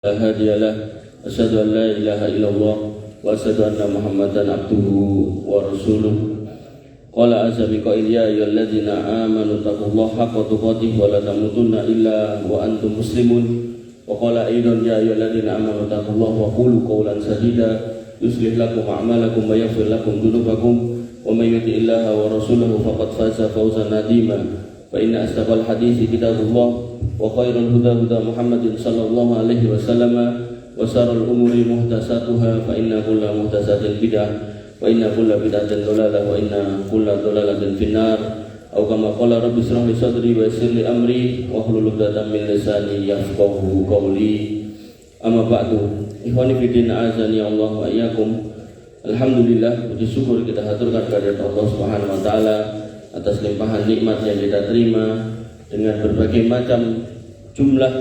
لا هادي له أشهد أن لا إله إلا الله وأشهد أن محمدا عبده ورسوله قال عز بقائل يا أيها الذين آمنوا اتقوا الله حق تقاته ولا تموتن إلا وأنتم مسلمون وقال أيضا يا أيها الذين آمنوا اتقوا الله وقولوا قولا سديدا يصلح لكم أعمالكم ويغفر لكم ذنوبكم ومن يطع الله ورسوله فقد فاز فوزا عظيما فإن أصدق الحديث كتاب الله وخير الهدى هدى محمد صلى الله عليه وسلم وشر الأمور محدثاتها فإن كل محدثة بدعة وإن كل بدعة ضلالة وإن كل ضلالة في النار أو كما قال رب اشرح لي صدري ويسر لي أمري واحلل عقدة من لساني يفقهوا قولي أما بعد ikhwani fillah azani Allah wa iyyakum. Alhamdulillah, puji syukur kita haturkan kehadirat Allah Subhanahu wa taala atas limpahan nikmat yang kita terima dengan berbagai macam jumlah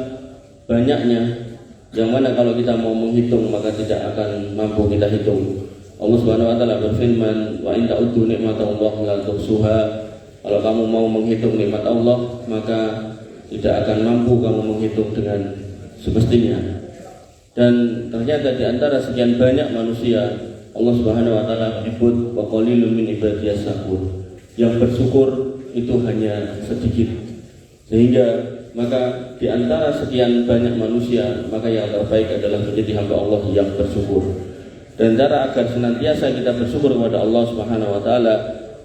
banyaknya yang mana kalau kita mau menghitung maka tidak akan mampu kita hitung. Allah Subhanahu wa taala berfirman, "Wa in ta'uddu nikmatallahi la tuhsuha." Kalau kamu mau menghitung nikmat Allah, maka tidak akan mampu kamu menghitung dengan semestinya. Dan ternyata di antara sekian banyak manusia, Allah Subhanahu wa taala menyebut wa qalilun min ibadiyas syakur. Yang bersyukur itu hanya sedikit. Sehingga maka di antara sekian banyak manusia, maka yang terbaik adalah menjadi hamba Allah yang bersyukur. Dan cara agar senantiasa kita bersyukur kepada Allah Subhanahu wa taala,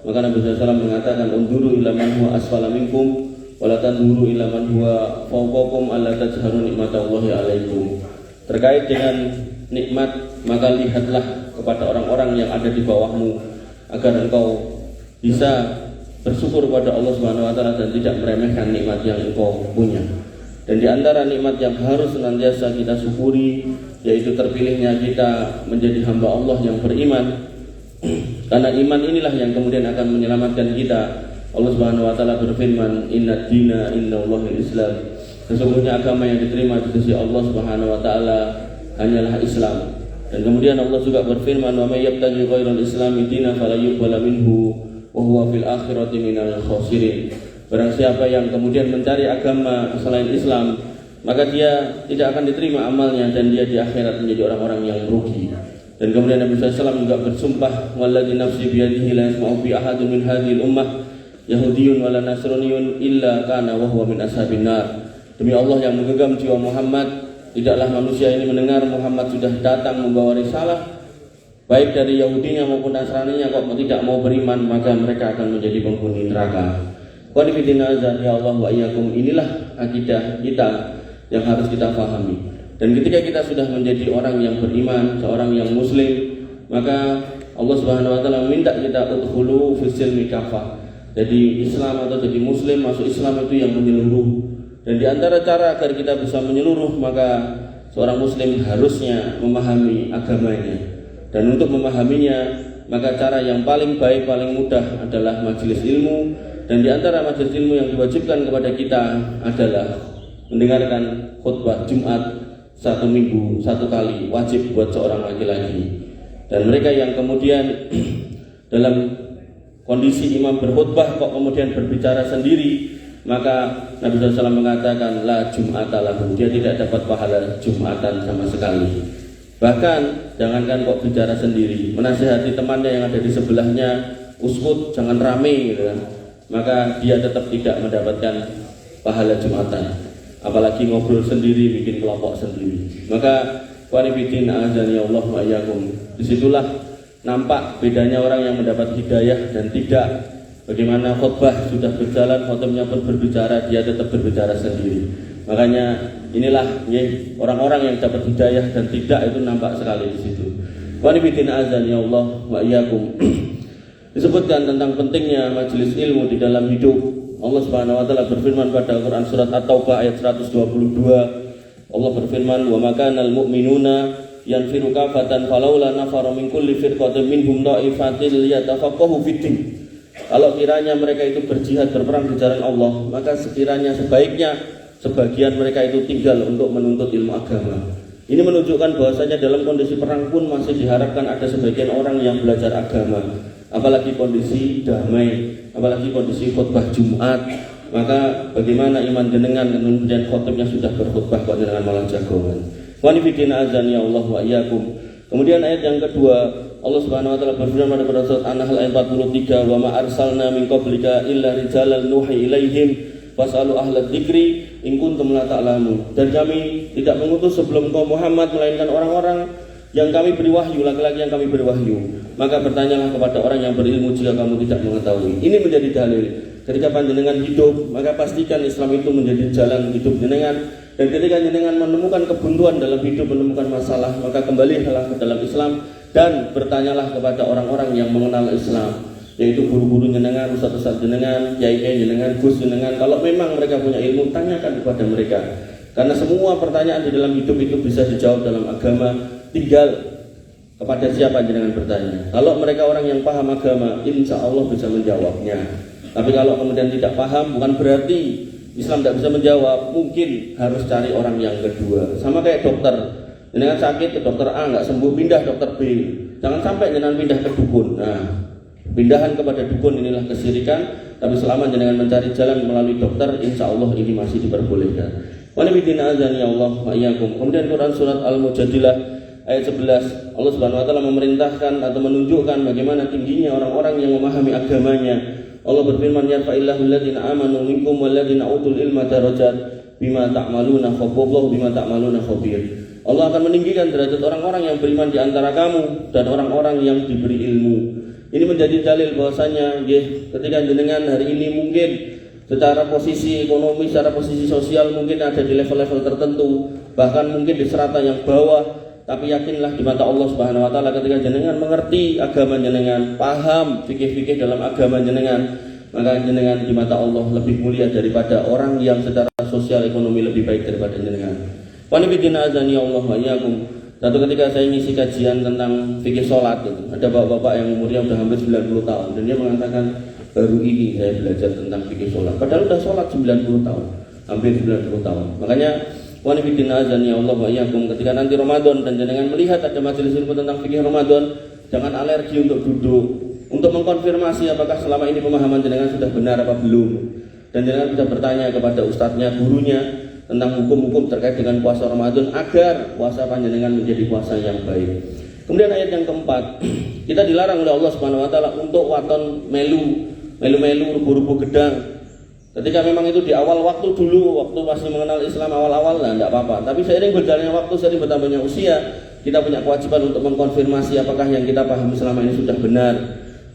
maka Nabi SAW mengatakan unduru ila man huwa asfala minkum wa la tanduru ila man huwa fawqakum alla tajharu nikmatallahi alaikum. Terkait dengan nikmat, maka lihatlah kepada orang-orang yang ada di bawahmu agar engkau bisa bersyukur kepada Allah Subhanahu wa taala dan tidak meremehkan nikmat yang engkau punya. Dan di antara nikmat yang harus senantiasa kita syukuri yaitu terpilihnya kita menjadi hamba Allah yang beriman. Karena iman inilah yang kemudian akan menyelamatkan kita. Allah Subhanahu wa taala berfirman, "Innad dina indallahil Islam." Sesungguhnya agama yang diterima di sisi Allah Subhanahu wa taala hanyalah Islam. Dan kemudian Allah juga berfirman, "Wa may yabtaghi ghairal islami dinan fala yuqbala minhu wa huwa fil akhirati minal khasirin." Barang siapa yang kemudian mencari agama selain Islam, maka dia tidak akan diterima amalnya dan dia di akhirat menjadi orang-orang yang rugi. Dan kemudian Nabi SAW juga bersumpah, "Walladzi nafsi biyadihi la yasma'u bi ahadin min hadhil ummah yahudiyyun wala nasraniyyun illa kana wa huwa min ashabin nar." Demi Allah yang menggenggam jiwa Muhammad, tidaklah manusia ini mendengar Muhammad sudah datang membawa risalah, baik dari Yahudinya maupun Nasraninya, kok tidak mau beriman, maka mereka akan menjadi penghuni neraka. Qul fidina azan ya Allah wa iyyakum. Inilah akidah kita yang harus kita pahami. Dan ketika kita sudah menjadi orang yang beriman, seorang yang muslim, maka Allah Subhanahu wa taala meminta kita udkhulu fis silmi kafah. Jadi Islam atau jadi muslim, masuk Islam itu yang menyeluruh. Dan di antara cara agar kita bisa menyeluruh, maka seorang muslim harusnya memahami agamanya. Dan untuk memahaminya, maka cara yang paling baik, paling mudah adalah majelis ilmu. Dan di antara majelis ilmu yang diwajibkan kepada kita adalah mendengarkan khutbah Jumat 1 minggu 1 kali, wajib buat seorang laki-laki. Dan mereka yang kemudian dalam kondisi imam berkhutbah kok kemudian berbicara sendiri, maka Nabi SAW mengatakan la jum'ata lahu, dia tidak dapat pahala Jumatan sama sekali. Bahkan jangankan kok bicara sendiri, menasihati temannya yang ada di sebelahnya, uskut jangan rame gitu kan, maka dia tetap tidak mendapatkan pahala Jumatan. Apalagi ngobrol sendiri, bikin kelompok sendiri. Maka qaribidin azani Allah wa iyyakum. Disitulah nampak bedanya orang yang mendapat hidayah dan tidak. Bagaimana khutbah sudah berjalan, khutbahnya pun berbicara, dia tetap berbicara sendiri. Makanya inilah orang-orang yang dapat hidayah dan tidak, itu nampak sekali di situ. Qaribidin azan ya Allah wa iyyakum. Disebutkan tentang pentingnya majelis ilmu di dalam hidup. Allah Subhanahu wa taala berfirman pada Quran surat At-Taubah ayat 122. Allah berfirman, "Wa makanal mu'minuna yanfiru kafatan falaula nafara min kulli firqatin minhum da'ifatil yatafaqahu fid-din." Kalau kiranya mereka itu berjihad berperang di jalan Allah, maka sekiranya sebaiknya sebagian mereka itu tinggal untuk menuntut ilmu agama. Ini menunjukkan bahwasanya dalam kondisi perang pun masih diharapkan ada sebagian orang yang belajar agama. Apalagi kondisi damai, apalagi kondisi khutbah Jumat, Maka bagaimana iman jenengan kemudian khotibnya sudah berkhutbah kok jenengan malah jagongan. Wa nifidina azani ya Allah wa iyyakum. Kemudian ayat yang kedua, Allah Subhanahu wa taala berfirman pada surat An-Nahl ayat 43, "Wa ma arsalna min qablika illa rijalan nuhi ilaihim fasalu ahlad dzikri in kuntum la ta'lamun." Dan kami tidak mengutus sebelum kau Muhammad melainkan orang-orang yang kami beri wahyu, laki-laki yang kami beri wahyu. Maka bertanyalah kepada orang yang berilmu jika kamu tidak mengetahui. Ini menjadi dalil. Ketika panjenengan hidup, maka pastikan Islam itu menjadi jalan hidup jenengan. Dan ketika jenengan menemukan kebuntuan dalam hidup, menemukan masalah, maka kembalilah ke dalam Islam dan bertanyalah kepada orang-orang yang mengenal Islam, yaitu guru-guru jenengan, ustaz-ustaz jenengan, kiai jenengan, gus jenengan. Kalau memang mereka punya ilmu, tanyakan kepada mereka. Karena semua pertanyaan di dalam hidup itu bisa dijawab dalam agama. Tinggal kepada siapa jenengan bertanya. Kalau mereka orang yang paham agama, insya Allah bisa menjawabnya. Tapi kalau kemudian tidak paham, bukan berarti Islam tidak bisa menjawab. Mungkin harus cari orang yang kedua. Sama kayak dokter, jenengan sakit ke dokter A nggak sembuh, pindah dokter B. Jangan sampai jenengan pindah ke dukun. Nah, pindahan kepada dukun inilah kesyirikan. Tapi selama jenengan mencari jalan melalui dokter, insya Allah ini masih diperbolehkan. Wa nabiyina azani ya Allah wa iyyakum. Kemudian Quran surat Al-Mujadilah ayat 11, Allah Subhanahu wa taala memerintahkan atau menunjukkan bagaimana tingginya orang-orang yang memahami agamanya. Allah berfirman, "Yarfa'illahu alladziina aamanu minkum walladziina utul ilma darajat bima ta'maluna khabballahu bima ta'maluna khabir." Allah akan meninggikan derajat orang-orang yang beriman di antara kamu dan orang-orang yang diberi ilmu. Ini menjadi dalil bahwasanya ketika jenengan hari ini mungkin secara posisi ekonomi, secara posisi sosial mungkin ada di level-level tertentu, bahkan mungkin di strata yang bawah. Tapi yakinlah di mata Allah Subhanahu wa taala ketika jenengan mengerti agama jenengan, paham fikih-fikih dalam agama jenengan, maka jenengan di mata Allah lebih mulia daripada orang yang secara sosial ekonomi lebih baik daripada jenengan. Wa nabiyina azani Allah wa iyyakum. Satu ketika saya ngisi kajian tentang fikih salat itu, ada bapak-bapak yang umurnya sudah hampir 90 tahun dan dia mengatakan, "Baru ini saya belajar tentang fikih salat." Padahal sudah salat 90 tahun, hampir 90 tahun. Makanya wa nabiyina azani ya Allah wa iyyakum, ketika nanti Ramadan dan jenengan melihat ada majelis ilmu tentang fikih Ramadan, jangan alergi untuk duduk untuk mengkonfirmasi apakah selama ini pemahaman jenengan sudah benar apa belum. Dan jenengan bisa bertanya kepada ustadznya, gurunya tentang hukum-hukum terkait dengan puasa Ramadan agar puasa panjenengan menjadi puasa yang baik. Kemudian ayat yang keempat, kita dilarang oleh Allah Subhanahu wa taala untuk waton melu, rubuh-rubuh gedang. Ketika memang itu di awal waktu dulu, waktu masih mengenal Islam awal-awal, nah tidak apa-apa. Tapi seiring berjalannya waktu, seiring bertambahnya usia, kita punya kewajiban untuk mengkonfirmasi apakah yang kita pahami selama ini sudah benar.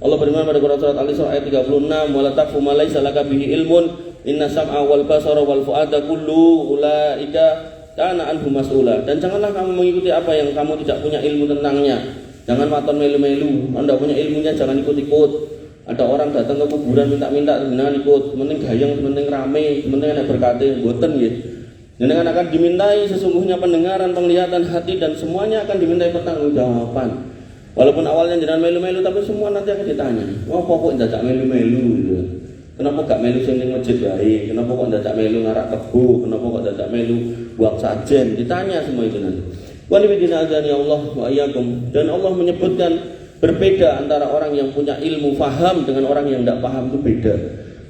Allah berfirman pada Quran surat Al-Isra ayat 36, "Wala taqfu ma laysa laka bihi ilmun, inna sam'a wal basara wal fu'ada kullu ulaika kana anhu mas'ula." Dan janganlah kamu mengikuti apa yang kamu tidak punya ilmu tentangnya. Jangan waton melu-melu. Anda punya ilmunya jangan ikut-ikut. Ada orang datang ke kuburan minta-minta jenengan ikut, sementing gayeng, sementing rame, sementing ada berkati, mboten nggih. Jenengan akan dimintai sesungguhnya pendengaran, penglihatan hati dan semuanya akan dimintai pertanggungjawaban. Walaupun awalnya jenengan melu-melu tapi semua nanti akan ditanya. Oh, kok dadak melu-melu gitu. Kenapa gak melu sing ning masjid wae? Kenapa kok dadak melu ngarak kebo? Kenapa kok dadak melu buat sajen? Ditanya semua itu nanti. Wa nabiyina azani Allah wa iyyakum. Dan Allah menyebutkan berbeda antara orang yang punya ilmu faham dengan orang yang tidak paham, itu beda.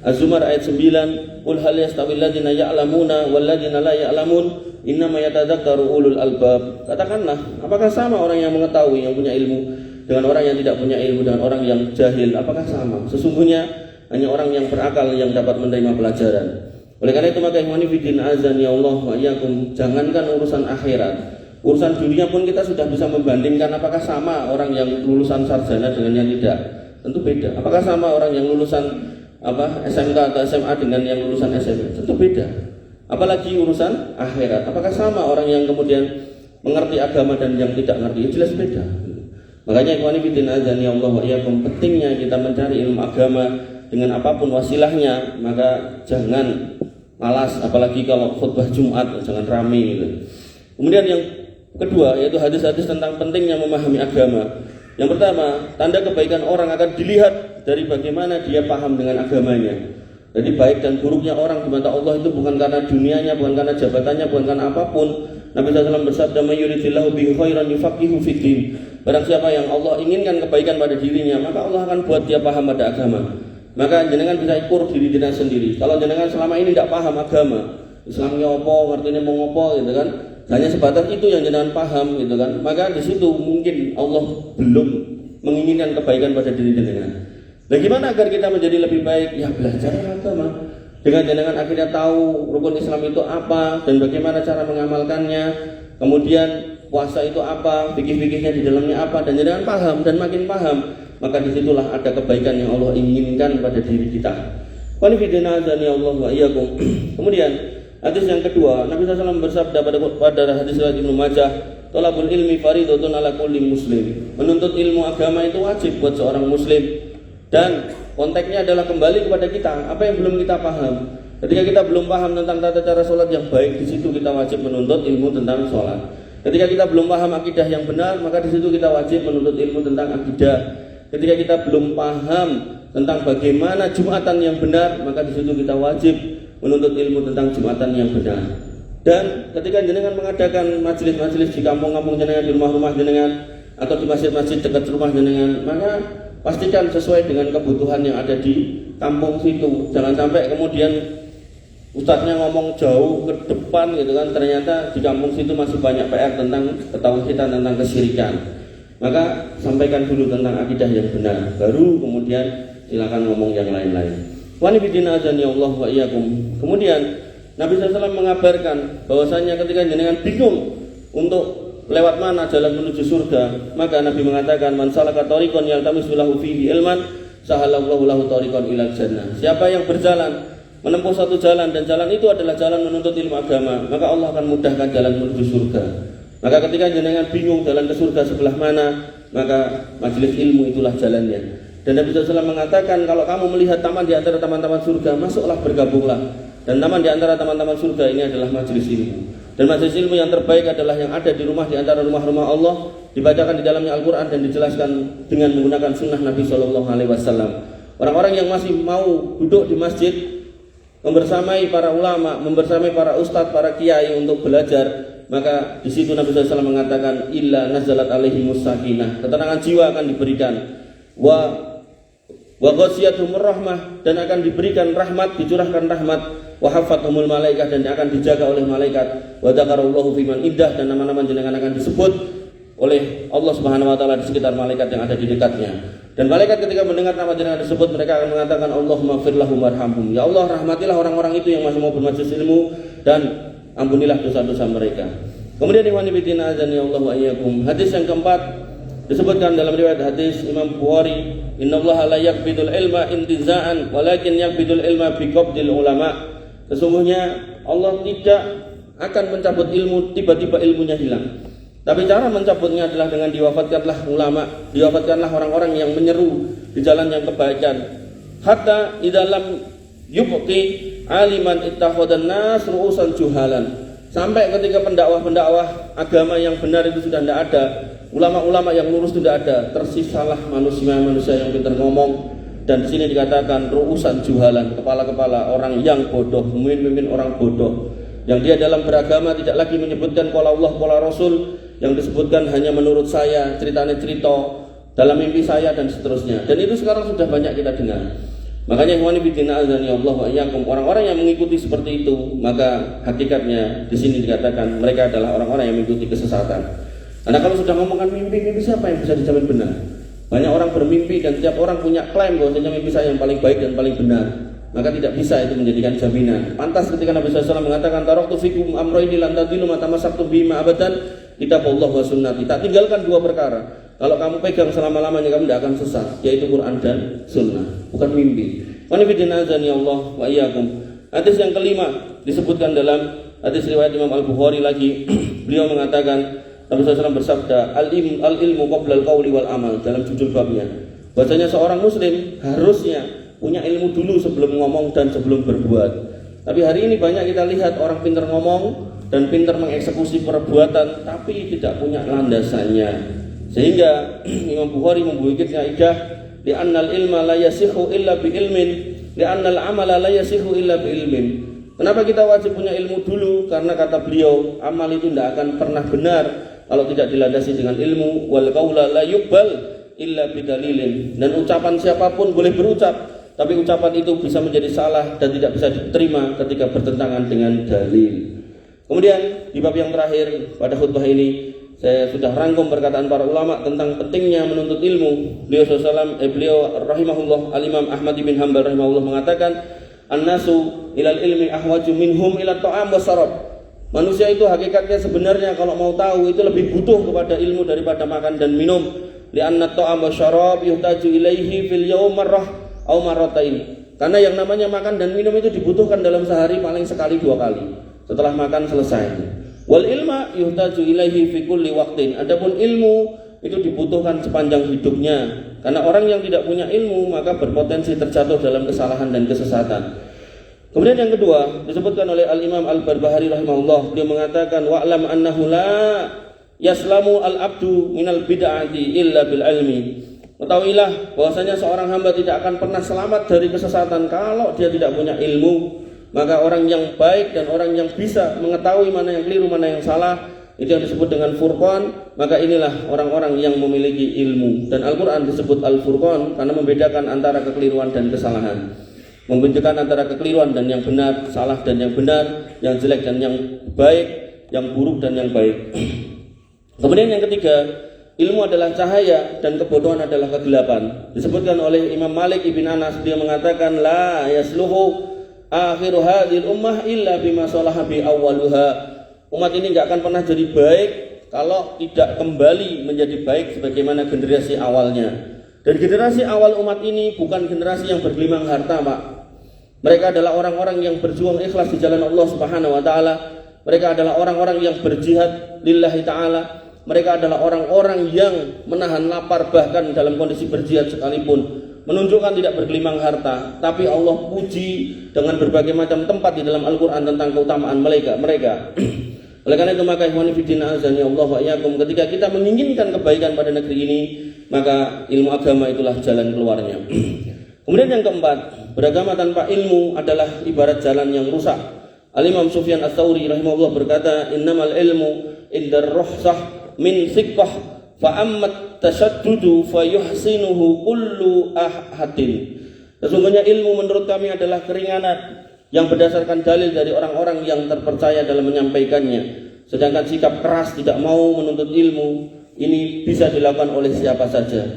Az-Zumar ayat 9, "Qul hal yastawil ladzina ya'lamuna wal ladzina la ya'lamun, innama yatadzakkaru ulul albab." Katakanlah, apakah sama orang yang mengetahui, yang punya ilmu dengan orang yang tidak punya ilmu, dengan orang yang jahil? Apakah sama? Sesungguhnya hanya orang yang berakal yang dapat menerima pelajaran. Oleh karena itu maka ikhwani fiddin azani Allah wa iyyakum, jangankan urusan akhirat, urusan dunia pun kita sudah bisa membandingkan apakah sama orang yang lulusan sarjana dengan yang tidak. Tentu beda. Apakah sama orang yang lulusan SMK atau SMA dengan yang lulusan SMA? Tentu beda. Apalagi urusan akhirat. Apakah sama orang yang kemudian mengerti agama dan yang tidak mengerti? Jelas beda. Makanya ikhwani fillah azani Allah wa iyyakum, pentingnya kita mencari ilmu agama dengan apapun wasilahnya. Maka jangan malas, apalagi kalau khutbah Jumat jangan rame gitu. Kemudian yang kedua yaitu hadis-hadis tentang pentingnya memahami agama. Yang pertama, tanda kebaikan orang akan dilihat dari bagaimana dia paham dengan agamanya. Jadi baik dan buruknya orang di mata Allah itu bukan karena dunianya, bukan karena jabatannya, bukan karena apapun. Nabi SAW bersabda, "May yuridillahu bihi khairan yufaqihu fid din." Barang siapa yang Allah inginkan kebaikan pada dirinya, maka Allah akan buat dia paham pada agama. Maka jenengan bisa ukur diri jenengan sendiri. Kalau jenengan selama ini tidak paham agama, Islamnya apa, ngertinya mau apa gitu kan, hanya sebatas itu yang jenengan paham gitu kan, maka di situ mungkin Allah belum menginginkan kebaikan pada diri jenengan. Nah, gimana agar kita menjadi lebih baik? Ya belajar agama. Dengan jenengan akhirnya tahu rukun Islam itu apa dan bagaimana cara mengamalkannya. Kemudian puasa itu apa, fikih-fikihnya di dalamnya apa, dan jenengan paham dan makin paham, maka disitulah ada kebaikan yang Allah inginkan pada diri kita. Wanifidina azani Allah wa iyyakum. Kemudian hadis yang kedua, Nabi SAW bersabda pada hadis riwayat Ibnu Majah, "Thalabul ilmi fardhatun ala kulli muslim." Menuntut ilmu agama itu wajib buat seorang muslim. Dan konteksnya adalah kembali kepada kita, apa yang belum kita paham. Ketika kita belum paham tentang tata cara sholat yang baik, di situ kita wajib menuntut ilmu tentang sholat. Ketika kita belum paham akidah yang benar, maka di situ kita wajib menuntut ilmu tentang akidah. Ketika kita belum paham tentang bagaimana Jumatan yang benar, maka di situ kita wajib menuntut ilmu tentang Jumatan yang benar. Dan ketika jenengan mengadakan majelis-majelis di kampung-kampung jenengan, di rumah-rumah jenengan, atau di masjid-masjid dekat rumah jenengan, maka pastikan sesuai dengan kebutuhan yang ada di kampung situ. Jangan sampai kemudian ustadznya ngomong jauh ke depan gitu kan, ternyata di kampung situ masih banyak PR tentang ketauhidan, tentang kesyirikan. Maka sampaikan dulu tentang akidah yang benar, baru kemudian silakan ngomong yang lain-lain. Wanibidina azani Allah wa iyyakum. Kemudian Nabi SAW mengabarkan bahwasanya ketika jenengan bingung untuk lewat mana jalan menuju surga, maka Nabi mengatakan, "Man salaka thariqan yaltamisu lahu fihi ilman, sahalallahu lahu thariqan ilal jannah." Siapa yang berjalan menempuh satu jalan dan jalan itu adalah jalan menuntut ilmu agama, maka Allah akan mudahkan jalan menuju surga. Maka ketika jenengan bingung jalan ke surga sebelah mana, maka majelis ilmu itulah jalannya. Dan Nabi SAW mengatakan, kalau kamu melihat taman di antara taman-taman surga, masuklah, bergabunglah. Dan taman di antara taman-taman surga ini adalah majelis ilmu. Dan majelis ilmu yang terbaik adalah yang ada di rumah, di antara rumah-rumah Allah, dibacakan di dalamnya Al-Quran dan dijelaskan dengan menggunakan sunnah Nabi SAW. Orang-orang yang masih mau duduk di masjid, membersamai para ulama, membersamai para ustadz, para kiai untuk belajar, maka di situ Nabi SAW mengatakan, illa nazalat alaihimus sakinah, ketenangan jiwa akan diberikan, wa ghasiyatuhumur rahmah, dan akan diberikan rahmat, dicurahkan rahmat, wa hafathumul malaikat, dan akan dijaga oleh malaikat, wa dzakarallahu fiman indah, dan nama-nama jenengan akan disebut oleh Allah Subhanahu wa taala di sekitar malaikat yang ada di dekatnya. Dan malaikat ketika mendengar nama jenengan disebut, mereka akan mengatakan, Allahumma fir lahum warhamhum. Ya Allah, rahmatilah orang-orang itu yang masih mau bermajelis ilmu, dan ampunilah dosa-dosa mereka. Kemudian ikhwanifidina azani Allah wa iyyakum. Hadis yang keempat disebutkan dalam riwayat hadis Imam Bukhari, innallaha la yaqbidul ilma intiza'an walakin yaqbidul ilma biqabdil ulama. Sesungguhnya Allah tidak akan mencabut ilmu tiba-tiba ilmunya hilang. Tapi cara mencabutnya adalah dengan diwafatkanlah ulama, diwafatkanlah orang-orang yang menyeru di jalan yang kebaikan. Hatta idalam yubqi aliman ittakhadhan nas ru'usan juhalan. Sampai ketika pendakwah-pendakwah agama yang benar itu sudah tidak ada, ulama-ulama yang lurus tidak ada, tersisalah manusia-manusia yang pintar ngomong. Dan di sini dikatakan ru'usan juhalan, kepala-kepala orang yang bodoh, pemimpin orang bodoh, yang dia dalam beragama tidak lagi menyebutkan qala Allah qala Rasul, yang disebutkan hanya menurut saya, ceritanya cerita dalam mimpi saya, dan seterusnya. Dan itu sekarang sudah banyak kita dengar. Makanya ikhwanifidina azani Allah wa iyyakum, orang-orang yang mengikuti seperti itu, maka hakikatnya di sini dikatakan mereka adalah orang-orang yang mengikuti kesesatan. Karena kalau sudah ngomongkan mimpi siapa yang bisa dijamin benar? Banyak orang bermimpi dan setiap orang punya klaim bahwasanya mimpi saya yang paling baik dan paling benar. Maka tidak bisa itu menjadikan jaminan. Pantas ketika Nabi SAW mengatakan, taraktu fikum amrayni lan tadillu ma tamassaktum bihima abadan, kitabullah wa sunnati. Tak tinggalkan dua perkara, kalau kamu pegang selama-lamanya kamu tidak akan sesat, yaitu Quran dan sunnah, bukan mimpi. Wanifidina azani Allah wa iyyakum. Hadis yang kelima disebutkan dalam hadis riwayat Imam Al-Bukhari lagi. Beliau mengatakan, Nabi SAW bersabda, al-ilmu qabla al-qawli wal amal, dalam judul babnya, bahwasanya seorang muslim harusnya punya ilmu dulu sebelum ngomong dan sebelum berbuat. Tapi hari ini banyak kita lihat orang pintar ngomong dan pintar mengeksekusi perbuatan, tapi tidak punya landasannya. Sehingga Imam Bukhari membuat kaidah, li'annal ilma la yasihu illa bi ilmin, li'annal amala la yasihu illa bi ilmin. Kenapa kita wajib punya ilmu dulu? Karena kata beliau, amal itu tidak akan pernah benar kalau tidak dilandasi dengan ilmu. Wal qaula la yuqbal illa bidalilin. Dan ucapan siapapun boleh berucap, tapi ucapan itu bisa menjadi salah dan tidak bisa diterima ketika bertentangan dengan dalil. Kemudian di bab yang terakhir pada khutbah ini saya sudah rangkum perkataan para ulama tentang pentingnya menuntut ilmu. Beliau rahimahullah Al-Imam Ahmad bin Hanbal rahimahullah mengatakan, "An-nasu ilal ilmi ahwaju minhum ila ta'am wasarab." Manusia itu hakikatnya sebenarnya kalau mau tahu itu lebih butuh kepada ilmu daripada makan dan minum. Li'anna ta'am wasyarab yuhtaju ilaihi fil yaum marrah aw marratain. Karena yang namanya makan dan minum itu dibutuhkan dalam sehari paling sekali 2 kali. Setelah makan selesai. Wal ilma yuhtaju ilaihi fi kulli waqtin. Adapun ilmu itu dibutuhkan sepanjang hidupnya. Karena orang yang tidak punya ilmu maka berpotensi terjatuh dalam kesalahan dan kesesatan. Kemudian yang kedua disebutkan oleh Al-Imam Al-Barbahari rahimahullah, beliau mengatakan wa'lam annahu la yaslamu al-abdu minal bid'ati illa bil ilmi. Ketahuilah bahwasanya seorang hamba tidak akan pernah selamat dari kesesatan kalau dia tidak punya ilmu. Maka orang yang baik dan orang yang bisa mengetahui mana yang keliru, mana yang salah, itu yang disebut dengan furqan. Maka inilah orang-orang yang memiliki ilmu. Dan Al-Quran disebut Al-Furqan karena membedakan antara kekeliruan dan kesalahan, membedakan antara kekeliruan dan yang benar, salah dan yang benar, yang jelek dan yang baik, yang buruk dan yang baik. Kemudian yang ketiga, ilmu adalah cahaya dan kebodohan adalah kegelapan. Disebutkan oleh Imam Malik ibn Anas, dia mengatakan la yasluhu akhiru hadhil ummah illa bima salaha bi awwaluha. Umat ini enggak akan pernah jadi baik kalau tidak kembali menjadi baik sebagaimana generasi awalnya. Dan generasi awal umat ini bukan generasi yang bergelimang harta, Pak. Mereka adalah orang-orang yang berjuang ikhlas di jalan Allah Subhanahu wa taala. Mereka adalah orang-orang yang berjihad lillahi taala. Mereka adalah orang-orang yang menahan lapar bahkan dalam kondisi berjihad sekalipun, menunjukkan tidak bergelimang harta. Tapi Allah puji dengan berbagai macam tempat di dalam Al-Quran tentang keutamaan mereka. Oleh karena itu maka ikhwani fiddin azani Allah wa iyyakum, ketika kita menginginkan kebaikan pada negeri ini, maka ilmu agama itulah jalan keluarnya. Kemudian yang keempat, beragama tanpa ilmu adalah ibarat jalan yang rusak. Al-Imam Sufyan Ats-Tsauri rahimahullah berkata, innamal ilmu indar ruhsah min siqqah fa'ammat tasyaddudu fayuhsinuhu kullu ahadin. Sesungguhnya ilmu menurut kami adalah keringanan yang berdasarkan dalil dari orang-orang yang terpercaya dalam menyampaikannya. Sedangkan sikap keras tidak mau menuntut ilmu ini bisa dilakukan oleh siapa saja.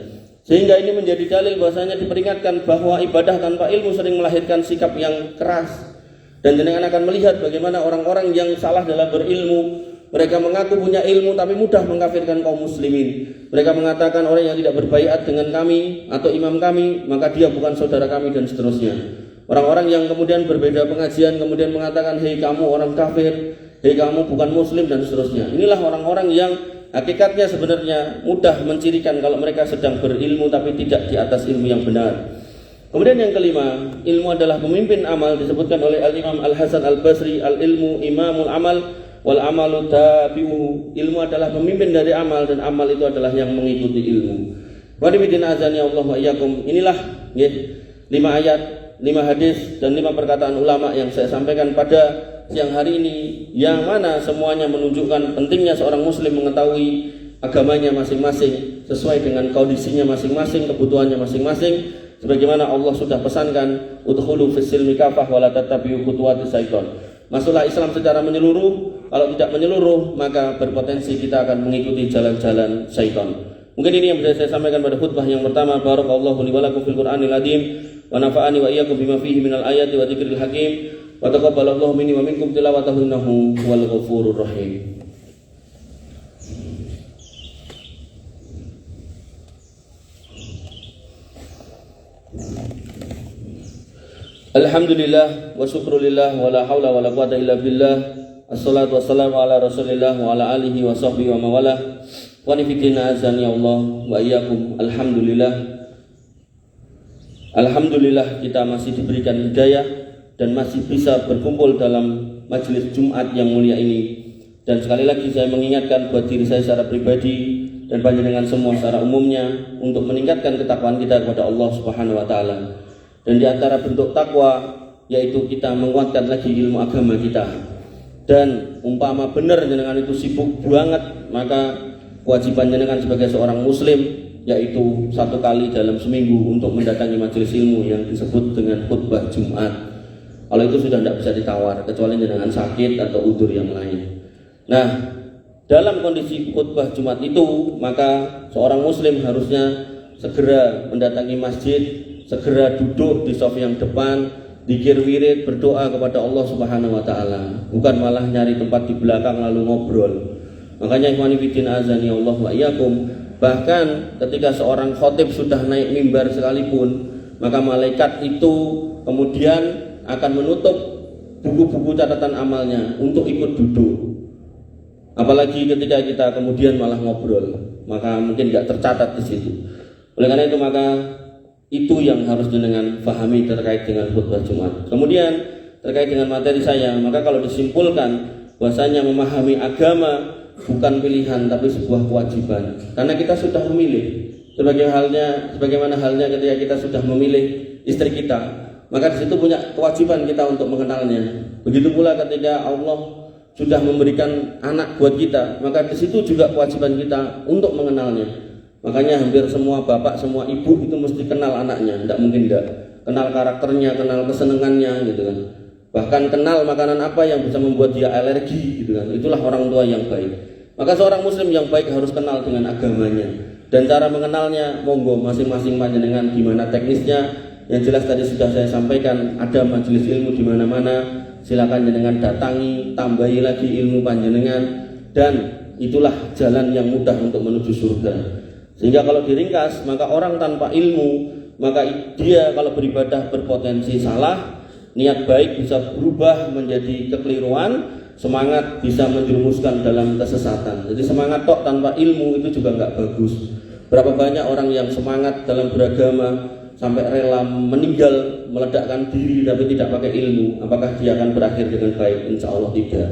Sehingga ini menjadi dalil bahwasanya diperingatkan bahwa ibadah tanpa ilmu sering melahirkan sikap yang keras. Dan jenengan akan melihat bagaimana orang-orang yang salah dalam berilmu, mereka mengaku punya ilmu tapi mudah mengkafirkan kaum muslimin. Mereka mengatakan orang yang tidak berbaiat dengan kami atau imam kami, maka dia bukan saudara kami dan seterusnya. Orang-orang yang kemudian berbeda pengajian kemudian mengatakan, hei kamu orang kafir, hei kamu bukan muslim dan seterusnya. Inilah orang-orang yang hakikatnya sebenarnya mudah mencirikan kalau mereka sedang berilmu tapi tidak di atas ilmu yang benar. Kemudian yang kelima, ilmu adalah pemimpin amal. Disebutkan oleh Al-Imam Al-Hasan Al-Basri, al-ilmu imamul amal wal amalu tabi'uhu. Ilmu adalah pemimpin dari amal dan amal itu adalah yang mengikuti ilmu. Wa bidin azani Allah wa iyyakum. Inilah 5 ayat, 5 hadis dan 5 perkataan ulama yang saya sampaikan pada siang hari ini, yang mana semuanya menunjukkan pentingnya seorang muslim mengetahui agamanya masing-masing sesuai dengan kondisinya masing-masing, kebutuhannya masing-masing. Sebagaimana Allah sudah pesankan, udkhulu fis silmi kafah wa la tattabi'u khutuwatis syaitan. Masuklah Islam secara menyeluruh. Kalau tidak menyeluruh, maka berpotensi kita akan mengikuti jalan-jalan syaitan. Mungkin ini yang bisa saya sampaikan pada khutbah yang pertama. Barakallahu li wa lakum fil Qur'anil azim wa nafa'ani wa iyyakum bima fihi minal ayati wa dzikril hakim wa taqabbalallahu minni wa minkum tilawatahu innahu wal ghafurur rahim. Alhamdulillah wa syukrulillah wa la hawla wa la quwata illa billah. Assalatu wassalamu ala rasulillah wa ala alihi wa sahbihi wa mawalah. Wa nifiqina azani Allah wa iyyakum. Alhamdulillah kita masih diberikan hidayah dan masih bisa berkumpul dalam majelis Jumat yang mulia ini. Dan sekali lagi saya mengingatkan buat diri saya secara pribadi dan panjenengan semua secara umumnya untuk meningkatkan ketakwaan kita kepada Allah Subhanahu wa taala. Dan di antara bentuk takwa yaitu kita menguatkan lagi ilmu agama kita. Dan umpama benar jenengan itu sibuk banget, maka kewajiban jenengan sebagai seorang muslim yaitu 1 kali dalam seminggu untuk mendatangi majelis ilmu yang disebut dengan khutbah Jumat. Kalau itu sudah tidak bisa ditawar kecuali dengan sakit atau udzur yang lain. Nah, dalam kondisi khutbah Jumat itu, maka seorang muslim harusnya segera mendatangi masjid, segera duduk di shaf yang depan, zikir wirid, berdoa kepada Allah Subhanahu wa taala, bukan malah nyari tempat di belakang lalu ngobrol. Makanya ikhwani fillah azani Allah wa iyyakum, bahkan ketika seorang khotib sudah naik mimbar sekalipun, maka malaikat itu kemudian akan menutup buku-buku catatan amalnya untuk ikut duduk. Apalagi ketika kita kemudian malah ngobrol, maka mungkin tidak tercatat di situ. Oleh karena itu, maka itu yang harus dengan pahami terkait dengan khutbah Jumat. Kemudian terkait dengan materi saya, maka kalau disimpulkan bahwasanya memahami agama bukan pilihan tapi sebuah kewajiban. Karena kita sudah memilih, sebagaimana halnya ketika kita sudah memilih istri kita, maka di situ punya kewajiban kita untuk mengenalnya. Begitu pula ketika Allah sudah memberikan anak buat kita, maka di situ juga kewajiban kita untuk mengenalnya. Makanya hampir semua bapak, semua ibu itu mesti kenal anaknya, tidak mungkin tidak. Kenal karakternya, kenal kesenangannya, gitu kan. Bahkan kenal makanan apa yang bisa membuat dia alergi, gitu kan. Itulah orang tua yang baik. Maka seorang muslim yang baik harus kenal dengan agamanya. Dan cara mengenalnya, monggo masing-masing panjenengan gimana teknisnya. Yang jelas tadi sudah saya sampaikan, ada majelis ilmu di mana-mana. Silakan jenengan datangi, tambahi lagi ilmu panjenengan, dan itulah jalan yang mudah untuk menuju surga. Sehingga kalau diringkas, maka orang tanpa ilmu, maka dia kalau beribadah berpotensi salah, niat baik bisa berubah menjadi kekeliruan, semangat bisa menjerumuskan dalam kesesatan. Jadi semangat tok tanpa ilmu itu juga nggak bagus. Berapa banyak orang yang semangat dalam beragama sampai rela meninggal, meledakkan diri tapi tidak pakai ilmu, apakah dia akan berakhir dengan baik? Insya Allah tidak.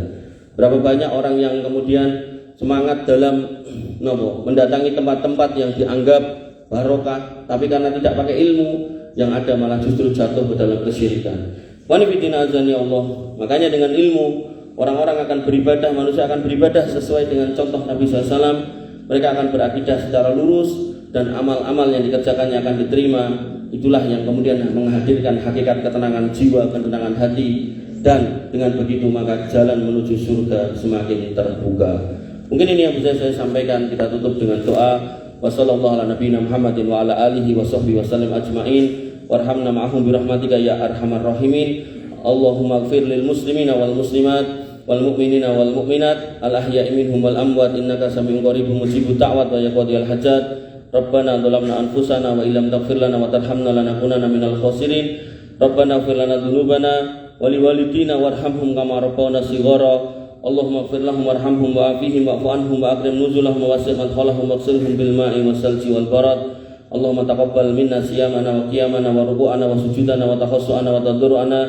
Berapa banyak orang yang kemudian semangat dalam mendatangi tempat-tempat yang dianggap barokah, tapi karena tidak pakai ilmu, yang ada malah justru jatuh ke dalam kesyirikan. Wanifidina azani Allah. Makanya dengan ilmu orang-orang akan beribadah, manusia akan beribadah sesuai dengan contoh Nabi SAW. Mereka akan berakidah secara lurus dan amal-amal yang dikerjakannya akan diterima. Itulah yang kemudian menghadirkan hakikat ketenangan jiwa, ketenangan hati, dan dengan begitu maka jalan menuju surga semakin terbuka. Mungkin ini yang bisa saya sampaikan. Kita tutup dengan doa. Wassallallahu ala nabiyina Muhammadin wa ala alihi wa sahbihi wasallam ajma'in. Warhamna ma'ahum birahmatika ya arhamar rahimin. Allahumma ighfir lil muslimina wal muslimat wal mu'minina wal mu'minat al ahya'i minhum wal amwat innaka sami'un qaribun mujibud da'wat wa yaqdiyal hajat. Rabbana dhalamna anfusana wa illam taghfir lana wa tarhamna lanakunanna minal khasirin. Rabbana ighfir lana dzunubana wa liwalidina warhamhum kama rabbawna shighara. Allahumma ighfir lahum warhamhum wa'afihim wa'fu anhum wa akrim nuzulahum wa wasi' madkhalahum waghsilhum bil ma'i wassalji wal barad. Allahumma taqabbal minna siyamana wa qiyamana wa ruku'ana wa sujudana wa takhassu'ana wa tadarru'ana.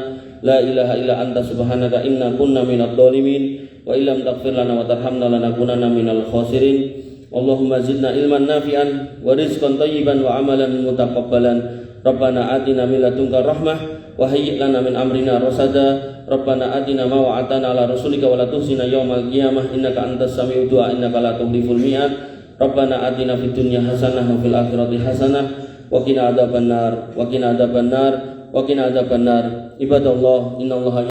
La ilaha illa anta subhanaka inna kunna minadh dhalimin wa illam taghfir lana wa tarhamna lanakunanna minal khasirin. Allahumma zidna ilman nafi'an wa rizqan thayyiban wa amalan mutaqabbalan. Rabbana atina min ladunka rahmah wa hayyi' lana min amrina rasada. Rabbana atina ma wa'atana ala rasulika wa la tuhzina yaumal qiyamah innaka antas sami'ud du'a innaka la tukhliful mi'ad. Rabbana atina fid dunya hasanah wa fil akhirati hasanah wa qina adzabannar wa qina adzabannar wa qina adzabannar. Ibadallah innallaha